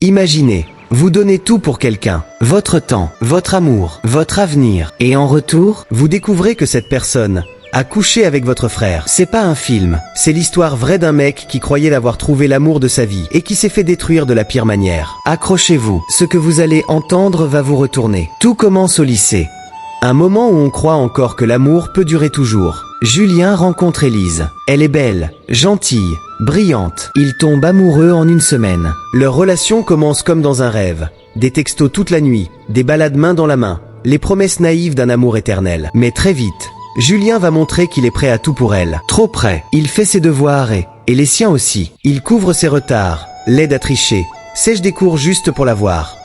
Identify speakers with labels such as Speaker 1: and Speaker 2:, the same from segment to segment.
Speaker 1: Imaginez, vous donnez tout pour quelqu'un, votre temps, votre amour, votre avenir, et en retour, vous découvrez que cette personne a couché avec votre frère. C'est pas un film, c'est l'histoire vraie d'un mec qui croyait avoir trouvé l'amour de sa vie et qui s'est fait détruire de la pire manière. Accrochez-vous, ce que vous allez entendre va vous retourner. Tout commence au lycée. Un moment où on croit encore que l'amour peut durer toujours. Julien rencontre Élise. Elle est belle, gentille, brillante. Ils tombent amoureux en une semaine. Leur relation commence comme dans un rêve. Des textos toute la nuit, des balades main dans la main, les promesses naïves d'un amour éternel. Mais très vite, Julien va montrer qu'il est prêt à tout pour elle. Trop prêt. Il fait ses devoirs et les siens aussi. Il couvre ses retards, l'aide à tricher, sèche des cours juste pour la voir.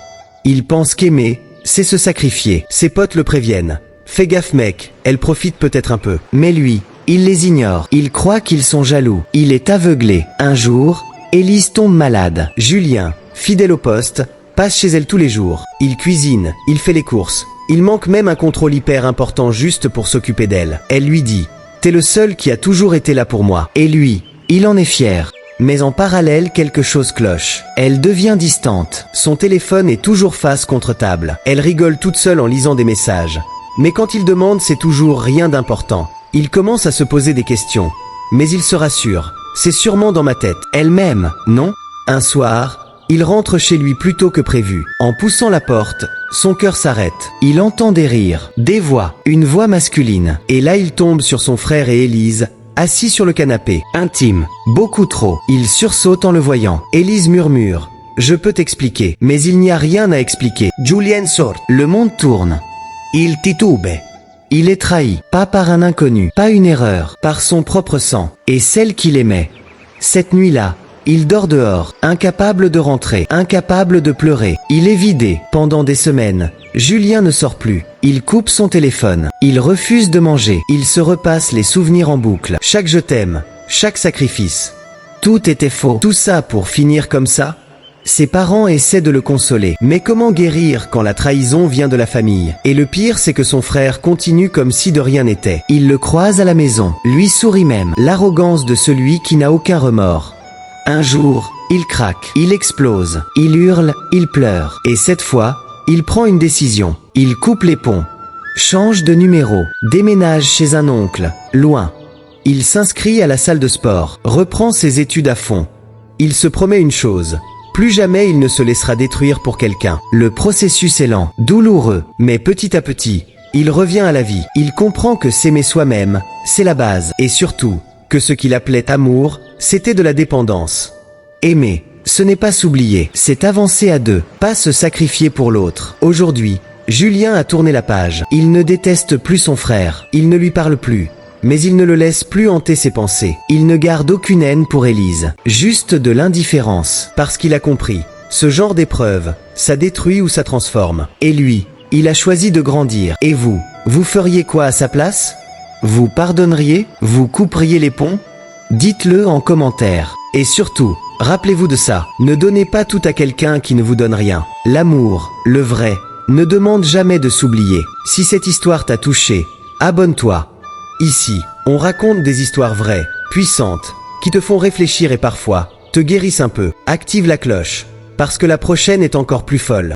Speaker 1: Il pense qu'aimer, c'est se sacrifier. Ses potes le préviennent. Fais gaffe mec, elle profite peut-être un peu. Mais lui, il les ignore. Il croit qu'ils sont jaloux. Il est aveuglé. Un jour, Élise tombe malade. Julien, fidèle au poste, passe chez elle tous les jours. Il cuisine, il fait les courses. Il manque même un contrôle hyper important juste pour s'occuper d'elle. Elle lui dit « T'es le seul qui a toujours été là pour moi ». Et lui, il en est fier. Mais en parallèle, quelque chose cloche. Elle devient distante. Son téléphone est toujours face contre table. Elle rigole toute seule en lisant des messages. Mais quand il demande, c'est toujours rien d'important. Il commence à se poser des questions. Mais il se rassure. C'est sûrement dans ma tête. Elle m'aime, non? Un soir, il rentre chez lui plus tôt que prévu. En poussant la porte, son cœur s'arrête. Il entend des rires, des voix, une voix masculine. Et là, il tombe sur son frère et Élise, assis sur le canapé. Intime, beaucoup trop. Il sursaute en le voyant. Élise murmure. Je peux t'expliquer. Mais il n'y a rien à expliquer. Julien sort. Le monde tourne. Il titube. Il est trahi. Pas par un inconnu. Pas une erreur. Par son propre sang. Et celle qu'il aimait. Cette nuit-là, il dort dehors, incapable de rentrer, incapable de pleurer. Il est vidé. Pendant des semaines, Julien ne sort plus. Il coupe son téléphone. Il refuse de manger. Il se repasse les souvenirs en boucle. Chaque je t'aime, chaque sacrifice. Tout était faux. Tout ça pour finir comme ça? Ses parents essaient de le consoler. Mais comment guérir quand la trahison vient de la famille? Et le pire, c'est que son frère continue comme si de rien n'était. Il le croise à la maison. Lui sourit même. L'arrogance de celui qui n'a aucun remords. Un jour, il craque, il explose, il hurle, il pleure. Et cette fois, il prend une décision. Il coupe les ponts, change de numéro, déménage chez un oncle, loin. Il s'inscrit à la salle de sport, reprend ses études à fond. Il se promet une chose. Plus jamais il ne se laissera détruire pour quelqu'un. Le processus est lent, douloureux, mais petit à petit, il revient à la vie. Il comprend que s'aimer soi-même, c'est la base. Et surtout, que ce qu'il appelait amour, c'était de la dépendance. Aimer, ce n'est pas s'oublier, c'est avancer à deux, pas se sacrifier pour l'autre. Aujourd'hui, Julien a tourné la page. Il ne déteste plus son frère, il ne lui parle plus, mais il ne le laisse plus hanter ses pensées. Il ne garde aucune haine pour Élise, juste de l'indifférence, parce qu'il a compris. Ce genre d'épreuve, ça détruit ou ça transforme. Et lui, il a choisi de grandir. Et vous, vous feriez quoi à sa place ? Vous pardonneriez? Vous couperiez les ponts? Dites-le en commentaire. Et surtout, rappelez-vous de ça. Ne donnez pas tout à quelqu'un qui ne vous donne rien. L'amour, le vrai, ne demande jamais de s'oublier. Si cette histoire t'a touché, abonne-toi. Ici, on raconte des histoires vraies, puissantes, qui te font réfléchir et parfois te guérissent un peu. Active la cloche, parce que la prochaine est encore plus folle.